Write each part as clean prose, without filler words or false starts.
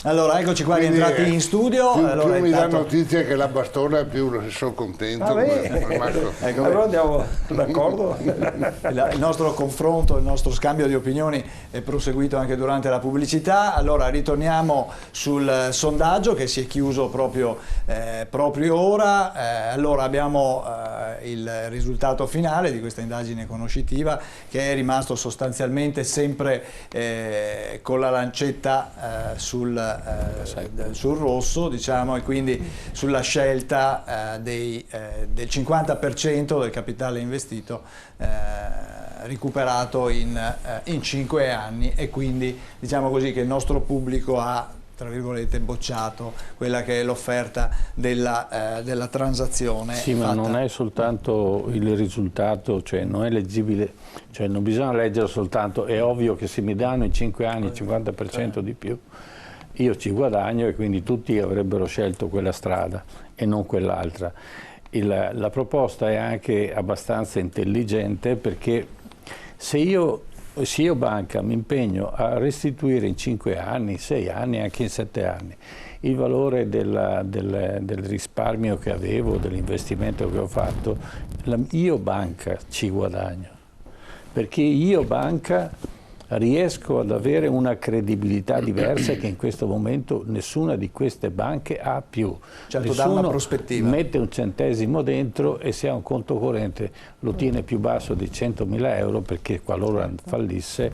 Allora, eccoci qua rientrati in studio. Più, allora, più mi dà notizia che la bastona, più sono contento. Ecco, allora andiamo d'accordo. Il nostro confronto, il nostro scambio di opinioni è proseguito anche durante la pubblicità. Allora, ritorniamo sul sondaggio che si è chiuso proprio ora. Allora, abbiamo il risultato finale di questa indagine conoscitiva, che è rimasto sostanzialmente sempre con la lancetta sul rosso, diciamo, e quindi sulla scelta del 50% del capitale investito recuperato in 5 anni, e quindi diciamo così che il nostro pubblico ha, tra virgolette, bocciato quella che è l'offerta della transazione. Sì, ma non è soltanto il risultato, cioè non è leggibile, cioè non bisogna leggere soltanto, è ovvio che se mi danno in 5 anni il 50% di più, io ci guadagno, e quindi tutti avrebbero scelto quella strada e non quell'altra. La proposta è anche abbastanza intelligente, perché se io banca mi impegno a restituire in 5 anni, 6 anni, anche in 7 anni, il valore del risparmio che avevo, dell'investimento che ho fatto, io banca ci guadagno, perché io banca riesco ad avere una credibilità diversa che in questo momento nessuna di queste banche ha più. Certo, dà una prospettiva. Mette un centesimo dentro e se ha un conto corrente lo tiene più basso di 100.000 euro, perché qualora fallisse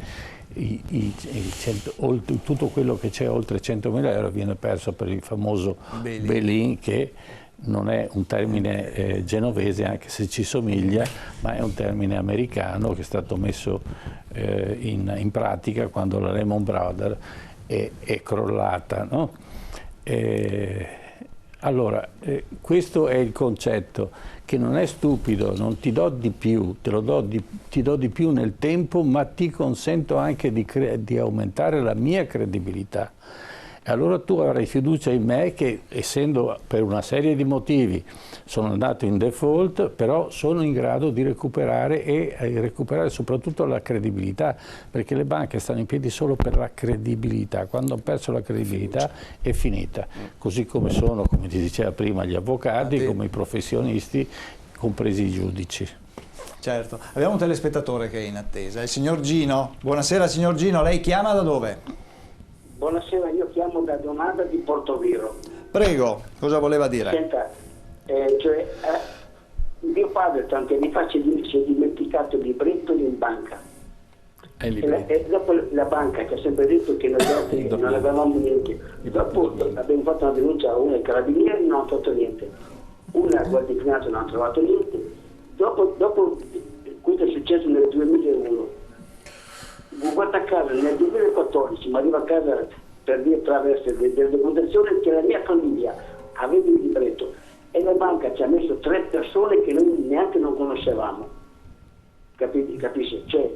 tutto quello che c'è oltre 100.000 euro viene perso per il famoso bail-in, che non è un termine genovese, anche se ci somiglia, ma è un termine americano che è stato messo in pratica quando la Lehman Brothers è crollata, no? Allora, questo è il concetto, che non è stupido, non ti do di più, ti do di più nel tempo, ma ti consento anche di aumentare la mia credibilità. E allora tu avrai fiducia in me che, essendo per una serie di motivi sono andato in default, però sono in grado di recuperare, e recuperare soprattutto la credibilità, perché le banche stanno in piedi solo per la credibilità. Quando hanno perso la credibilità è finita, così come sono, come ti diceva prima, gli avvocati, come i professionisti, compresi i giudici. Certo, abbiamo un telespettatore che è in attesa, il signor Gino. Buonasera signor Gino, lei chiama da dove? Buonasera, io chiamo da Donata di Portoviro. Prego, cosa voleva dire? Senta, mio padre tanti anni fa si è dimenticato il libretto in banca. E dopo la banca ci ha sempre detto che noi non avevamo niente. Dopo abbiamo fatto una denuncia a uno ai carabinieri, non hanno fatto niente. Una a Guardia di Finanza non ha trovato niente. Dopo questo è successo nel 2001. Guarda a casa, nel 2014 mi arriva a casa per via attraverso delle documentazioni che la mia famiglia aveva il libretto, e la banca ci ha messo 3 persone che noi neanche non conoscevamo. Capisci? Cioè,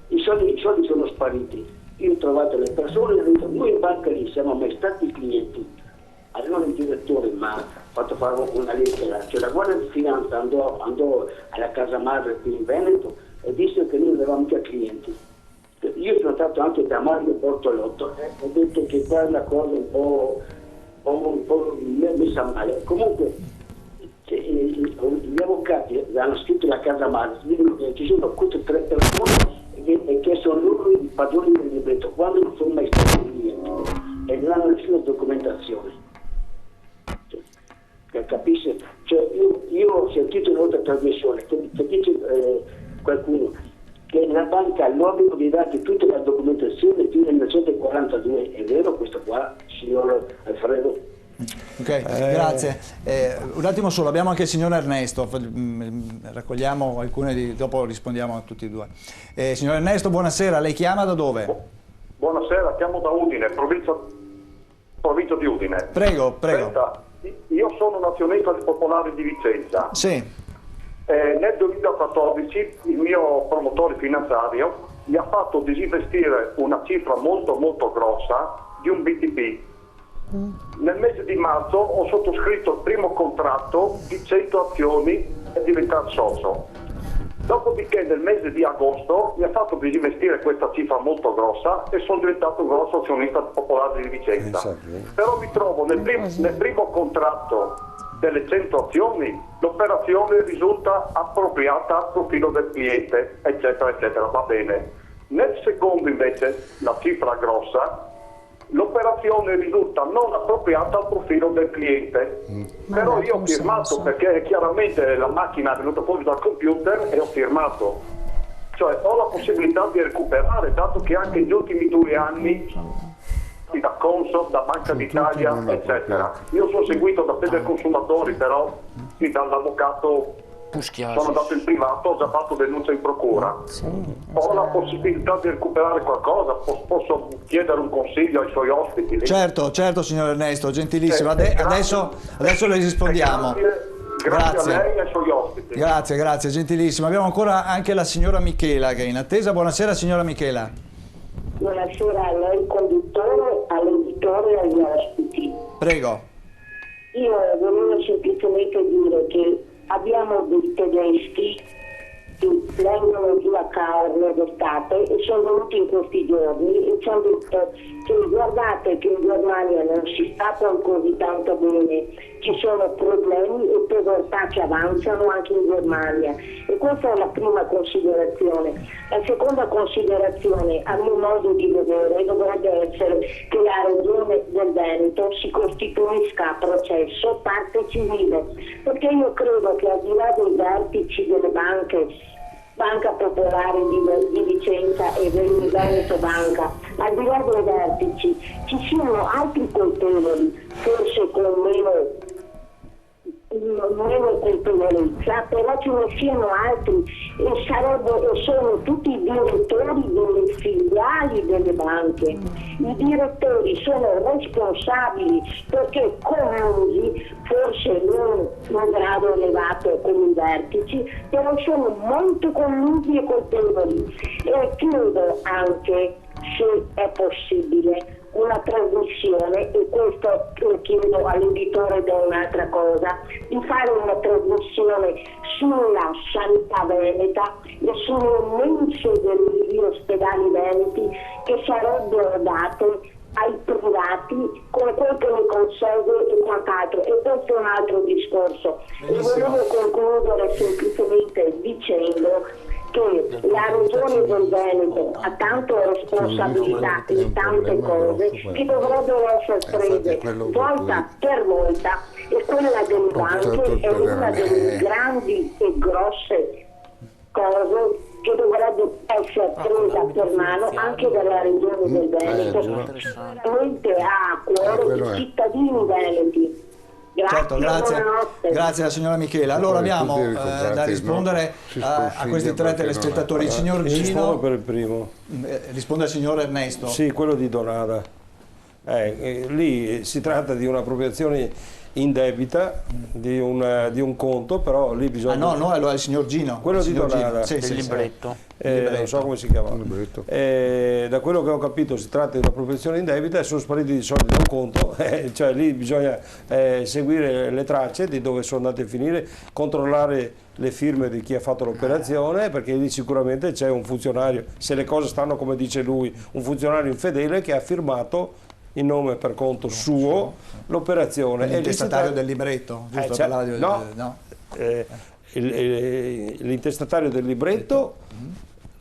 i soldi sono spariti. Io ho trovato le persone e ho detto: noi in banca lì siamo mai stati clienti. Allora il direttore mi ha fatto fare una lettera, cioè la Guardia di Finanza andò alla casa madre qui in Veneto e disse che noi non eravamo mica clienti. Io sono stato anche da Mario Bortolotto e ho detto che qua è una cosa un po' messa male. Comunque gli avvocati hanno scritto la casa madre, dicono che ci sono queste 3 persone e che sono loro i padroni del libretto, quando non sono mai stati clienti e non hanno nessuna documentazione. Capisci? Cioè, io ho sentito in un'altra trasmissione che dice qualcuno che la banca ha l'obbligo di darti tutta la documentazione fino al 1942. È vero questo qua, signor Alfredo? Ok, grazie. Un attimo solo, abbiamo anche il signor Ernesto, raccogliamo alcune dopo rispondiamo a tutti e due. Signor Ernesto, buonasera, lei chiama da dove? Buonasera, chiamo da Udine, provincia di Udine. Prego. Senta, io sono un azionista del Popolare di Vicenza. Sì. Nel 2014 il mio promotore finanziario mi ha fatto disinvestire una cifra molto molto grossa di un BTP. Nel mese di marzo ho sottoscritto il primo contratto di 100 azioni per diventare socio. Dopodiché nel mese di agosto mi ha fatto disinvestire questa cifra molto grossa e sono diventato un grosso azionista popolare di Vicenza. Però mi trovo nel primo contratto delle 100 azioni, l'operazione risulta appropriata al profilo del cliente, eccetera, eccetera, va bene. Nel secondo invece, la cifra grossa, l'operazione risulta non appropriata al profilo del cliente. Però io ho firmato perché chiaramente la macchina è venuta fuori dal computer e ho firmato. Cioè ho la possibilità di recuperare, dato che anche negli ultimi 2 anni da Consob, da Banca d'Italia, eccetera. Io sono seguito da Fede Consumatori, però dall'avvocato sono andato in privato, ho già fatto denuncia in procura. Ho la possibilità di recuperare qualcosa, posso chiedere un consiglio ai suoi ospiti? Certo, signor Ernesto, gentilissimo. Adesso le rispondiamo. Grazie a lei e ai suoi ospiti. Grazie, gentilissimo. Abbiamo ancora anche la signora Michela che è in attesa. Buonasera signora Michela. Buonasera a lei conduttore, all'editore e agli ospiti. Prego. Io volevo semplicemente dire che abbiamo dei tedeschi che vengono giù a Caorle d'estate e sono venuti in questi giorni e ci hanno detto che guardate che in Germania non si sta poi così tanto bene, ci sono problemi e povertà che avanzano anche in Germania, e questa è la prima considerazione. La seconda considerazione, a mio modo di vedere, dovrebbe essere che la regione del Veneto si costituisca a processo parte civile, perché io credo che al di là dei vertici delle banche, Banca Popolare di Vicenza e Veneto Banca, al di là dei vertici ci siano altri colpevoli, forse con meno colpevolezza, però ce ne siano altri e sono tutti i direttori delle filiali delle banche. I direttori sono responsabili perché collusi, forse non in grado elevato come i vertici, però sono molto collusi e colpevoli. E chiedo anche se è possibile una trasmissione, e questo lo chiedo all'editore da un'altra cosa, di fare una trasmissione sulla sanità veneta e sulle mense degli ospedali veneti che sarebbero date ai privati come quel che ne consegue e quant'altro, e questo è un altro discorso. E volevo concludere semplicemente dicendo che la regione del Veneto ha tante responsabilità in tante cose che dovrebbero essere prese volta per volta, e quella delle banche è una delle grandi e grosse cose che dovrebbe essere presa per mano anche dalla regione del Veneto, che veramente ha a cuore i cittadini veneti. Certo, grazie alla signora Michela. Allora abbiamo da rispondere a questi 3 telespettatori. Il signor Gino rispondo per il primo. Risponde al signor Ernesto. Sì, quello di Donada. Lì si tratta di un'appropriazione indebita di un conto, però lì bisogna... no, allora il signor Gino. Quello di Donada. Sì, il libretto. Non so come si chiama. Da quello che ho capito si tratta di una appropriazione indebita e sono spariti i soldi da un conto, cioè lì bisogna seguire le tracce di dove sono andate a finire, controllare le firme di chi ha fatto l'operazione, perché lì sicuramente c'è un funzionario, se le cose stanno come dice lui, un funzionario infedele che ha firmato in nome per conto suo l'operazione. L'intestatario del libretto, giusto? L'intestatario del libretto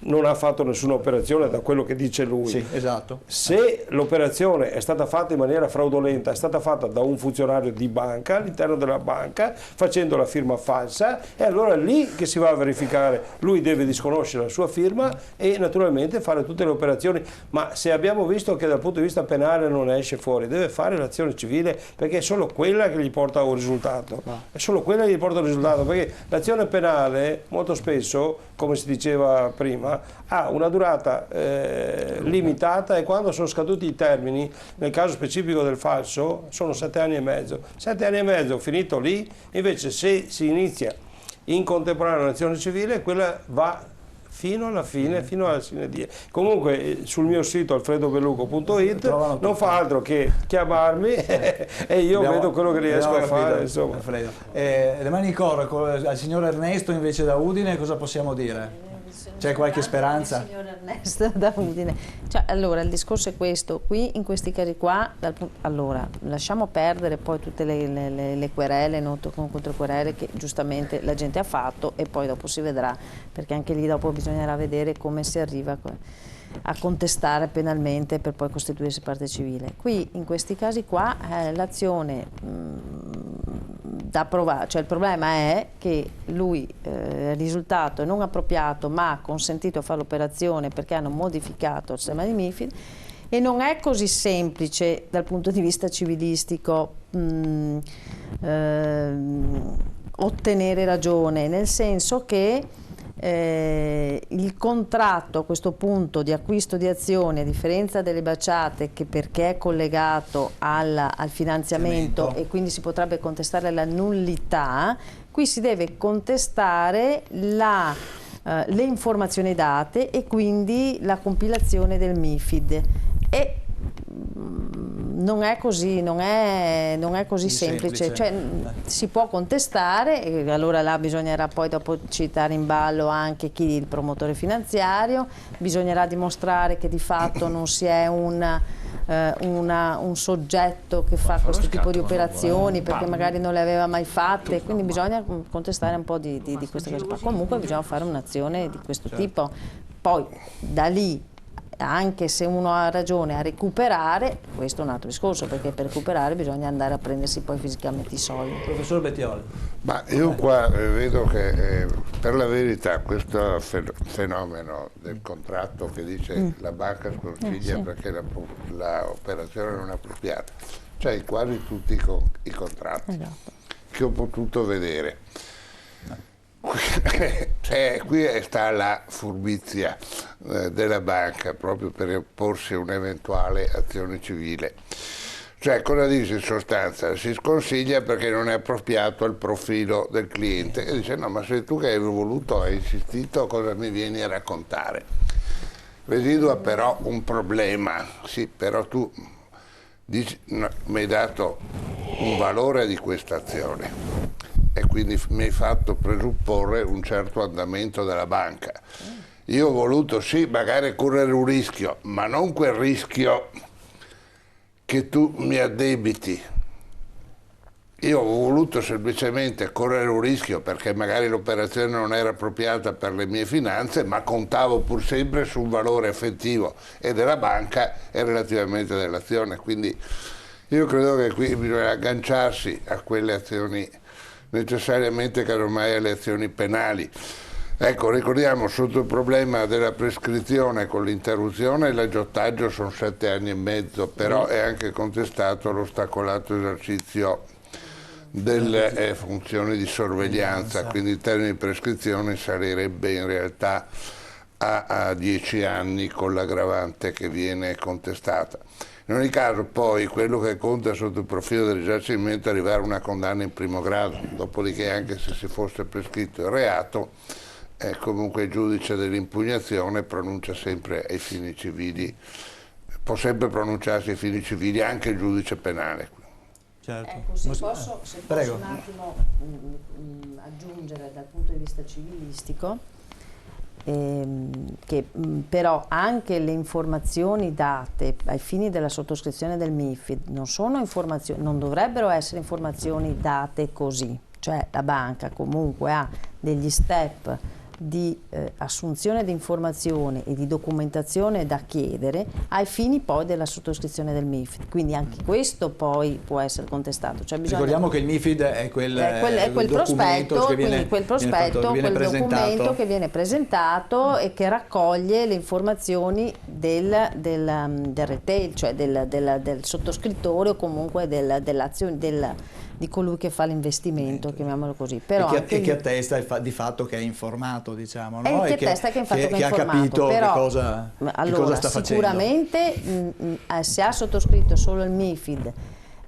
non ha fatto nessuna operazione da quello che dice lui. Sì, esatto. Se l'operazione è stata fatta in maniera fraudolenta, è stata fatta da un funzionario di banca all'interno della banca facendo la firma falsa, e allora è lì che si va a verificare. Lui deve disconoscere la sua firma e naturalmente fare tutte le operazioni, ma se abbiamo visto che dal punto di vista penale non esce fuori, deve fare l'azione civile, perché è solo quella che gli porta a un risultato. È solo quella che gli porta a un risultato, perché l'azione penale molto spesso, come si diceva prima, ha una durata limitata, e quando sono scaduti i termini, nel caso specifico del falso, sono 7 anni e mezzo. 7 anni e mezzo finito lì. Invece se si inizia in contemporanea un'azione civile, quella va fino alla fine, fino alla sine die. Comunque sul mio sito alfredobeluco.it non fa altro che chiamarmi e io vedo quello che riesco a fare. Insomma. Le mani in coro al signor Ernesto invece da Udine, cosa possiamo dire? C'è qualche speranza? Signor Ernesto da Udine. Cioè, allora, il discorso è questo, qui in questi casi qua, allora, lasciamo perdere poi tutte le querele, contro querele che giustamente la gente ha fatto e poi dopo si vedrà, perché anche lì dopo bisognerà vedere come si arriva a contestare penalmente per poi costituirsi parte civile. Qui in questi casi qua l'azione da provare, cioè il problema è che lui il risultato non appropriato ma ha consentito a fare l'operazione perché hanno modificato il sistema di MiFID e non è così semplice dal punto di vista civilistico ottenere ragione, nel senso che il contratto a questo punto di acquisto di azioni, a differenza delle baciate che perché è collegato al finanziamento e quindi si potrebbe contestare la nullità, qui si deve contestare le informazioni date e quindi la compilazione del MiFID e non è così semplice. Cioè, si può contestare e allora là bisognerà poi dopo citare in ballo anche il promotore finanziario, bisognerà dimostrare che di fatto non si è un soggetto che fa questo tipo di operazioni perché magari non le aveva mai fatte, quindi bisogna contestare un po' di queste cose qua. Comunque bisogna fare un'azione di questo tipo, poi da lì anche se uno ha ragione a recuperare, questo è un altro discorso, perché per recuperare bisogna andare a prendersi poi fisicamente i soldi. Professor Bettiol. Ma io qua vedo che per la verità questo fenomeno del contratto che dice la banca sconsiglia perché l'operazione non è appropriata, cioè in quasi tutti i contratti che ho potuto vedere. Qui sta la furbizia della banca proprio per porsi un'eventuale azione civile. Cioè, cosa dice in sostanza? Si sconsiglia perché non è appropriato al profilo del cliente e dice no, ma sei tu che hai voluto, hai insistito, cosa mi vieni a raccontare? Residua però un problema, sì, però tu dici, no, mi hai dato un valore di questa azione e quindi mi hai fatto presupporre un certo andamento della banca. Io ho voluto sì magari correre un rischio, ma non quel rischio che tu mi addebiti. Io ho voluto semplicemente correre un rischio perché magari l'operazione non era appropriata per le mie finanze, ma contavo pur sempre su un valore effettivo e della banca e relativamente dell'azione. Quindi io credo che qui bisogna agganciarsi a quelle azioni necessariamente che ormai alle azioni penali. Ecco, ricordiamo, sotto il problema della prescrizione con l'interruzione l'aggiottaggio sono 7 anni e mezzo, però è anche contestato l'ostacolato esercizio delle funzioni di sorveglianza, quindi il termine di prescrizione salirebbe in realtà a 10 anni con l'aggravante che viene contestata. In ogni caso poi quello che conta sotto il profilo del risarcimento è arrivare a una condanna in primo grado, dopodiché anche se si fosse prescritto il reato, comunque il giudice dell'impugnazione pronuncia sempre ai fini civili, può sempre pronunciarsi ai fini civili anche il giudice penale. Certo. Ecco, se posso un attimo aggiungere dal punto di vista civilistico, che però anche le informazioni date ai fini della sottoscrizione del MiFID non dovrebbero essere informazioni date così, cioè la banca comunque ha degli step di assunzione di informazione e di documentazione da chiedere ai fini poi della sottoscrizione del MiFID, quindi anche questo poi può essere contestato. Cioè ricordiamo che il MiFID è quel prospetto, quindi quel documento che viene presentato e che raccoglie le informazioni del retail, cioè del sottoscrittore o comunque dell'azione di colui che fa l'investimento, chiamiamolo così. Però che attesta di fatto che è informato, diciamo, no? Che attesta che ha capito però, che cosa sta facendo. Sicuramente se ha sottoscritto solo il MiFID,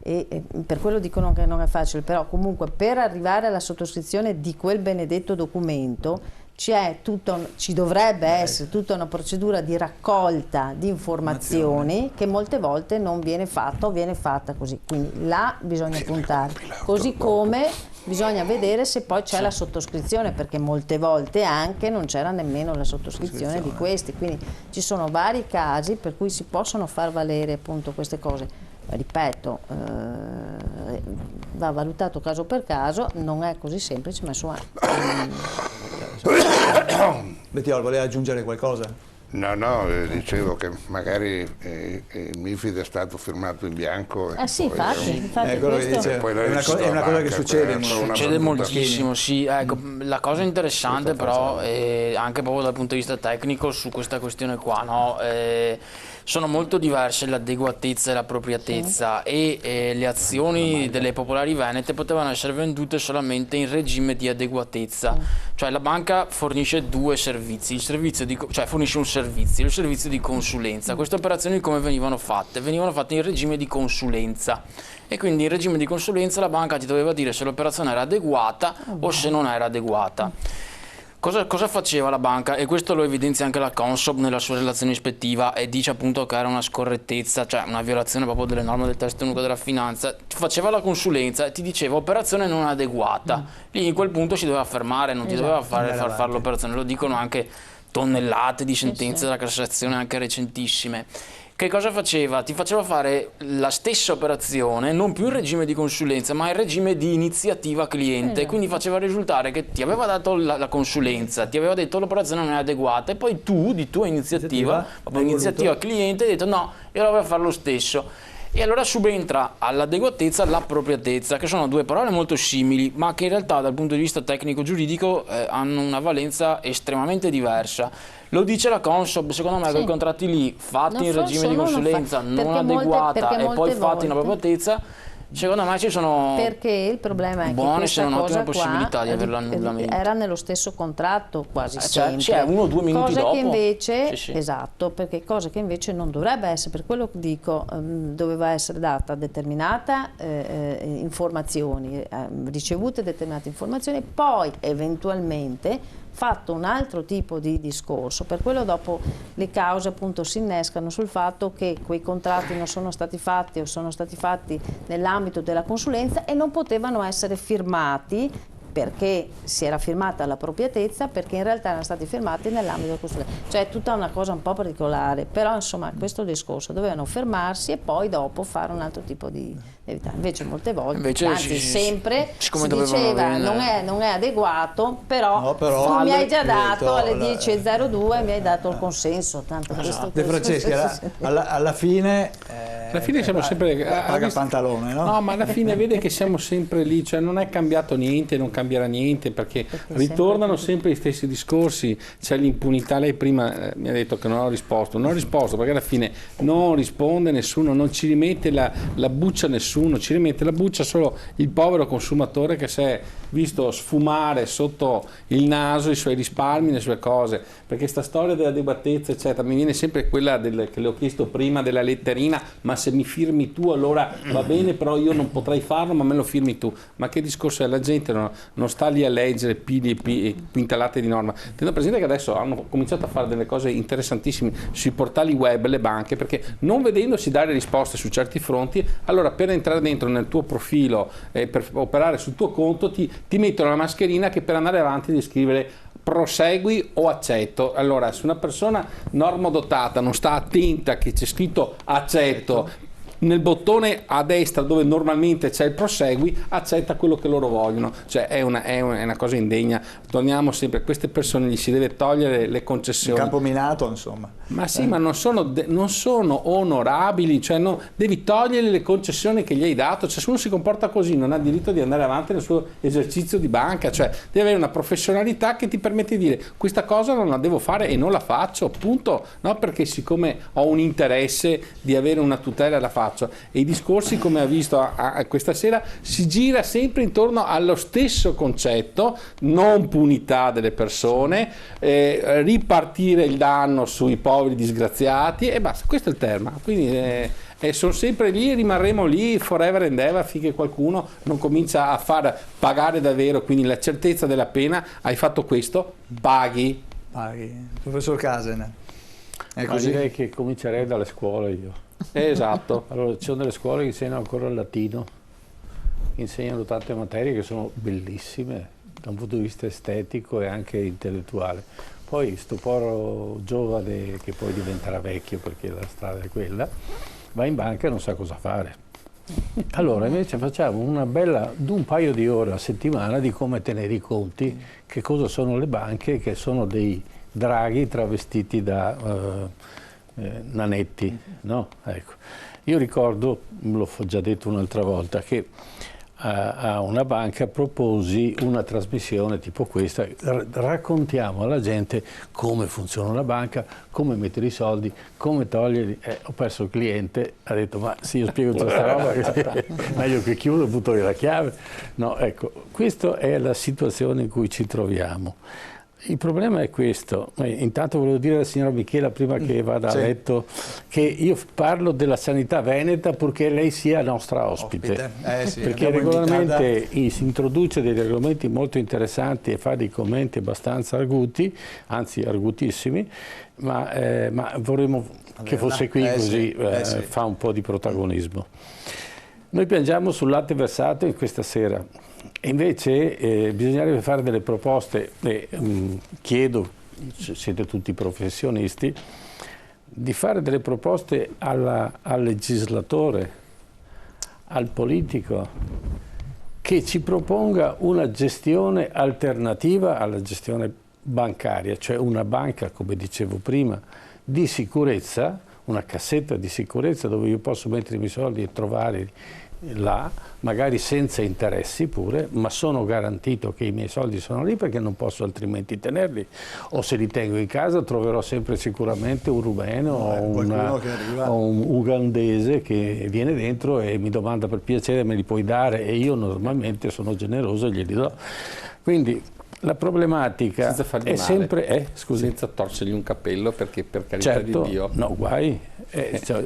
e per quello dicono che non è facile, però comunque per arrivare alla sottoscrizione di quel benedetto documento ci dovrebbe essere tutta una procedura di raccolta di informazioni che molte volte non viene fatta o viene fatta così, quindi là bisogna puntare, così come bisogna vedere se poi c'è la sottoscrizione, perché molte volte anche non c'era nemmeno la sottoscrizione di questi, quindi ci sono vari casi per cui si possono far valere appunto queste cose. Ripeto, va valutato caso per caso, non è così semplice, ma insomma... Bettiol, voleva aggiungere qualcosa? No, dicevo che magari il MIFID è stato firmato in bianco. Sì, infatti è quello che dice, è una cosa che succede moltissimo, sì. Ecco, la cosa interessante però, anche proprio dal punto di vista tecnico su questa questione qua, no? Sono molto diverse l'adeguatezza e l'appropriatezza, e le azioni delle popolari venete potevano essere vendute solamente in regime di adeguatezza, cioè la banca fornisce due servizi, fornisce un servizio, il servizio di consulenza. Queste operazioni come venivano fatte? Venivano fatte in regime di consulenza, e quindi in regime di consulenza la banca ti doveva dire se l'operazione era adeguata o se non era adeguata. Cosa faceva la banca? E questo lo evidenzia anche la Consob nella sua relazione ispettiva, e dice appunto che era una scorrettezza, cioè una violazione proprio delle norme del testo unico della finanza. Faceva la consulenza e ti diceva operazione non adeguata. Lì in quel punto si doveva fermare, non ti doveva fare l'operazione. Lo dicono anche tonnellate di sentenze della Cassazione, anche recentissime. Che cosa faceva? Ti faceva fare la stessa operazione, non più in regime di consulenza, ma in regime di iniziativa cliente, quindi faceva risultare che ti aveva dato la consulenza, ti aveva detto l'operazione non è adeguata, e poi tu, di tua iniziativa cliente, hai detto no, io la voglio fare lo stesso. E allora subentra all'adeguatezza l'appropriatezza, che sono due parole molto simili, ma che in realtà dal punto di vista tecnico-giuridico hanno una valenza estremamente diversa. Lo dice la Consob, secondo me, quei contratti lì fatti in regime di consulenza non adeguata e poi fatti in appropriatezza, secondo me ci sono perché il problema è buone se non ottime possibilità di averlo annullamento. Era nello stesso contratto quasi sempre. Cioè 1 o 2 minuti cosa dopo. Che invece, esatto, perché cosa che invece non dovrebbe essere, per quello che dico, doveva essere data determinata informazioni, ricevute determinate informazioni, poi eventualmente fatto un altro tipo di discorso. Per quello dopo le cause appunto si innescano sul fatto che quei contratti non sono stati fatti o sono stati fatti nell'ambito della consulenza e non potevano essere firmati perché si era firmata l'appropriatezza, perché in realtà erano stati firmati nell'ambito della consulenza. Cioè è tutta una cosa un po' particolare, però insomma questo discorso dovevano fermarsi e poi dopo fare un altro tipo di evitare. Invece molte volte, anzi sempre si diceva non è adeguato, però tu mi hai già dato alle 10:02 mi hai dato il consenso, tanto questo De Franceschi alla fine siamo sempre paga il pantalone, no? No, ma alla fine vede che siamo sempre lì, cioè non è cambiato niente, non cambierà niente, perché ritornano sempre gli stessi discorsi, c'è l'impunità. Lei prima mi ha detto che non ho risposto perché alla fine non risponde nessuno, non ci rimette la buccia nessuno, ci rimette la buccia solo il povero consumatore che si è visto sfumare sotto il naso i suoi risparmi, le sue cose, perché sta storia dell'adeguatezza eccetera mi viene sempre quella che le ho chiesto prima, della letterina, ma se mi firmi tu allora va bene, però io non potrei farlo, ma me lo firmi tu. Ma che discorso è? La gente non sta lì a leggere pili e quintalate di norma. Tenendo presente che adesso hanno cominciato a fare delle cose interessantissime sui portali web, le banche, perché non vedendosi dare risposte su certi fronti, allora per entrare dentro nel tuo profilo per operare sul tuo conto ti mettono la mascherina che per andare avanti devi scrivere prosegui o accetto. Allora, se una persona normodotata non sta attenta che c'è scritto accetto nel bottone a destra dove normalmente c'è il prosegui, accetta quello che loro vogliono, cioè è una cosa indegna. Torniamo sempre a queste persone, gli si deve togliere le concessioni. Un campo minato, insomma. Ma sì, ma non sono onorabili, cioè devi togliere le concessioni che gli hai dato. Cioè, se uno si comporta così non ha diritto di andare avanti nel suo esercizio di banca, cioè deve avere una professionalità che ti permette di dire questa cosa non la devo fare e non la faccio, appunto, no, perché siccome ho un interesse di avere una tutela la faccio. faccio. E i discorsi, come ha visto questa sera, si gira sempre intorno allo stesso concetto: non punità delle persone, ripartire il danno sui poveri disgraziati e basta. Questo è il tema. Quindi sono sempre lì e rimarremo lì forever and ever finché qualcuno non comincia a far pagare davvero, quindi la certezza della pena. Hai fatto questo, paghi. Professor Casena, è così? Direi che comincerei dalle scuole io. Esatto. Allora, ci sono delle scuole che insegnano ancora il latino, insegnano tante materie che sono bellissime da un punto di vista estetico e anche intellettuale. Poi sto povero giovane, che poi diventerà vecchio perché la strada è quella, va in banca e non sa cosa fare. Allora invece facciamo un paio di ore a settimana di come tenere i conti, che cosa sono le banche, che sono dei draghi travestiti da nanetti, no? Ecco. Io ricordo, l'ho già detto un'altra volta, che a una banca proposi una trasmissione tipo questa: raccontiamo alla gente come funziona la banca, come mettere i soldi, come toglierli. Ho perso il cliente, ha detto: ma sì, io spiego tutta questa roba, meglio che chiudo e butto via la chiave. No, ecco, questa è la situazione in cui ci troviamo. Il problema è questo. Intanto volevo dire alla signora Michela, prima che vada a letto, che io parlo della sanità veneta purché lei sia nostra ospite. Sì, perché regolarmente si introduce dei regolamenti molto interessanti e fa dei commenti abbastanza arguti, anzi argutissimi, ma vorremmo che fosse qui, così fa un po' di protagonismo. Noi piangiamo sul latte versato in questa sera. E invece bisognerebbe fare delle proposte, chiedo, siete tutti professionisti, di fare delle proposte al legislatore, al politico, che ci proponga una gestione alternativa alla gestione bancaria, cioè una banca, come dicevo prima, di sicurezza, una cassetta di sicurezza dove io posso mettere i miei soldi e trovare là, magari senza interessi pure, ma sono garantito che i miei soldi sono lì perché non posso altrimenti tenerli, o se li tengo in casa troverò sempre sicuramente un rumeno o un ugandese che viene dentro e mi domanda: per piacere me li puoi dare? E io normalmente sono generoso e glieli do. Quindi la problematica senza fargli è male, sempre senza torcergli un capello, perché per carità di Dio, no, guai,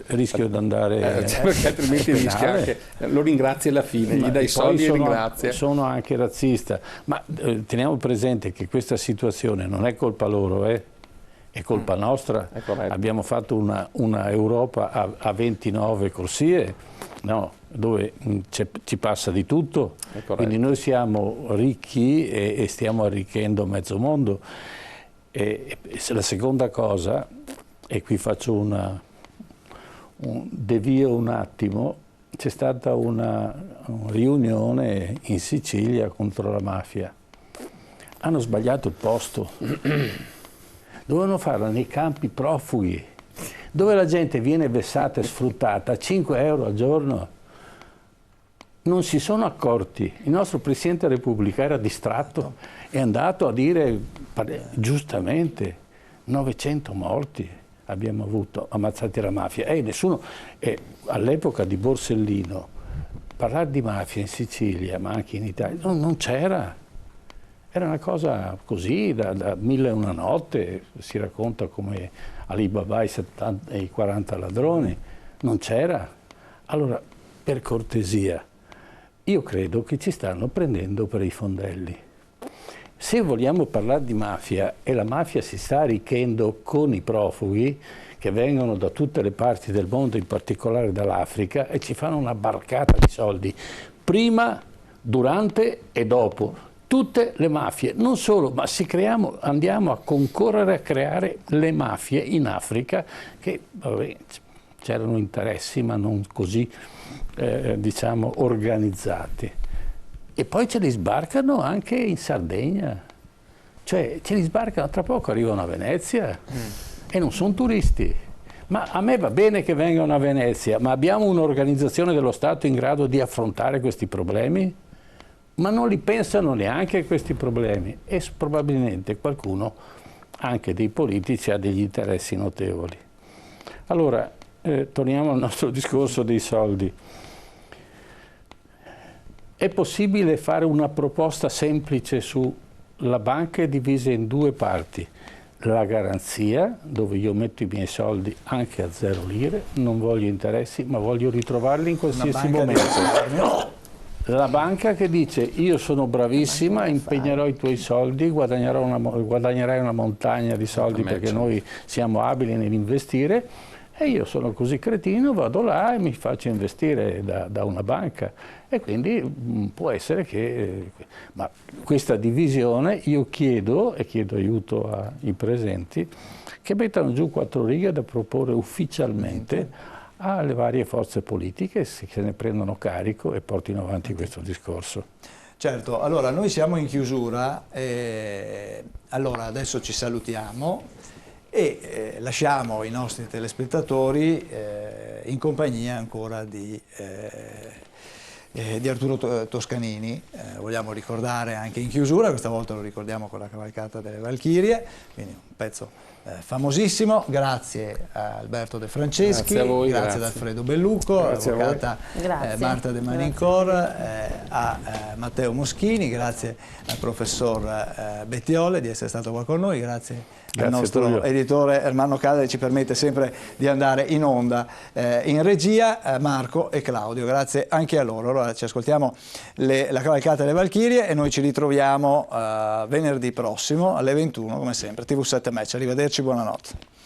rischio di andare perché altrimenti rischia anche, lo ringrazi alla fine, gli dai soldi e ringrazia. Sono anche razzista, ma teniamo presente che questa situazione non è colpa loro, è colpa nostra. Abbiamo fatto una Europa a 29 corsie, no, dove ci passa di tutto, quindi noi siamo ricchi e stiamo arricchendo mezzo mondo. E la seconda cosa, e qui faccio devio un attimo, c'è stata una riunione in Sicilia contro la mafia. Hanno sbagliato il posto. Dovevano farla nei campi profughi, dove la gente viene vessata e sfruttata a 5 euro al giorno. Non si sono accorti. Il nostro Presidente della Repubblica era distratto, è andato a dire, giustamente, 900 morti abbiamo avuto ammazzati dalla mafia. Nessuno, all'epoca di Borsellino, parlare di mafia in Sicilia, ma anche in Italia, non c'era. Era una cosa così, da 1001 notte, si racconta come Ali Baba e i 40 ladroni, non c'era. Allora, per cortesia, io credo che ci stanno prendendo per i fondelli. Se vogliamo parlare di mafia, e la mafia si sta arricchendo con i profughi che vengono da tutte le parti del mondo, in particolare dall'Africa, e ci fanno una barcata di soldi, prima, durante e dopo. Tutte le mafie, non solo, ma andiamo a concorrere a creare le mafie in Africa, che c'erano interessi ma non così diciamo organizzati. E poi ce li sbarcano anche in Sardegna, cioè ce li sbarcano, tra poco arrivano a Venezia e non sono turisti. Ma a me va bene che vengano a Venezia, ma abbiamo un'organizzazione dello Stato in grado di affrontare questi problemi? Ma non li pensano neanche a questi problemi, e probabilmente qualcuno, anche dei politici, ha degli interessi notevoli. Allora, torniamo al nostro discorso dei soldi. È possibile fare una proposta semplice sulla banca divisa in due parti. La garanzia, dove io metto i miei soldi anche a 0 lire, non voglio interessi, ma voglio ritrovarli in qualsiasi momento. La banca che dice io sono bravissima, impegnerò i tuoi soldi, guadagnerai una montagna di soldi perché noi siamo abili nell'investire e io sono così cretino, vado là e mi faccio investire da una banca. E quindi può essere che, ma questa divisione io chiedo, e chiedo aiuto ai presenti, che mettano giù 4 righe da proporre ufficialmente alle varie forze politiche, se ne prendono carico e portino avanti questo discorso. Certo, allora noi siamo in chiusura, allora adesso ci salutiamo e lasciamo i nostri telespettatori in compagnia ancora di Arturo Toscanini. Vogliamo ricordare anche in chiusura, questa volta lo ricordiamo con la cavalcata delle Valchirie, quindi un pezzo famosissimo. Grazie a Alberto De Franceschi, grazie a voi, grazie ad Alfredo Bellucco, all'avvocata Marta De Manincor, a Matteo Moschini, grazie al professor Bettiole di essere stato qua con noi, grazie al nostro editore Ermanno Cadre che ci permette sempre di andare in onda, in regia Marco e Claudio, grazie anche a loro. Allora ci ascoltiamo la cavalcata delle Valchirie e noi ci ritroviamo venerdì prossimo alle 21 come sempre, TV7 Match. Arrivederci, buonanotte.